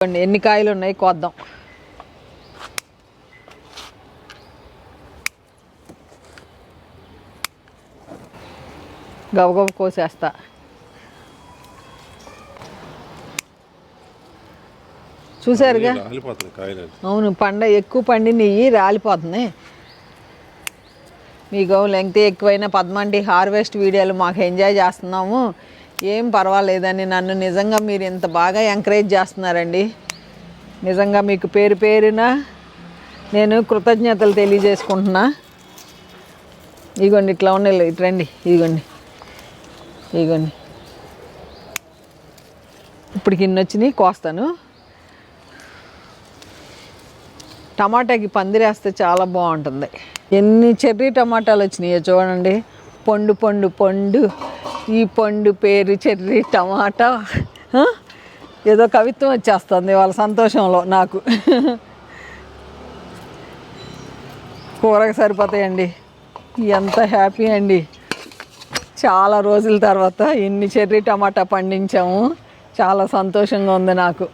ఎన్ని కాయలు ఉన్నాయి కోద్దాం. గబగబ కోసేస్తా. చూసారుగా, అవును ఎక్కువ పండి నెయ్యి రాలిపోతుంది. మీకు లెంగ్త్ ఎక్కువైనా పద్మంటి హార్వెస్ట్ వీడియోలు మాకు ఎంజాయ్ చేస్తున్నాము, ఏం పర్వాలేదని నన్ను నిజంగా మీరు ఇంత బాగా ఎంకరేజ్ చేస్తున్నారండి. నిజంగా మీకు పేరు పేరున నేను కృతజ్ఞతలు తెలియజేసుకుంటున్నా. ఇగోండి ఇట్లా ఉన్నాయి, ఇటు రండి. ఇగోండి ఇగోండి ఇప్పటికి ఇన్ని వచ్చినాయి, కోస్తాను. టమాటాకి పందిరేస్తే చాలా బాగుంటుంది. ఎన్ని చెర్రీ టమాటాలు వచ్చినాయో చూడండి. పండు పండు పండు, ఈ పండు పేరు చెర్రీ టమాటా. ఏదో కవిత్వం వచ్చేస్తుంది వాళ్ళ సంతోషంలో. నాకు కూరకి సరిపోతాయండి. ఎంత హ్యాపీ అండి. చాలా రోజుల తర్వాత ఇన్ని చెర్రీ టమాటా పండించాము. చాలా సంతోషంగా ఉంది నాకు.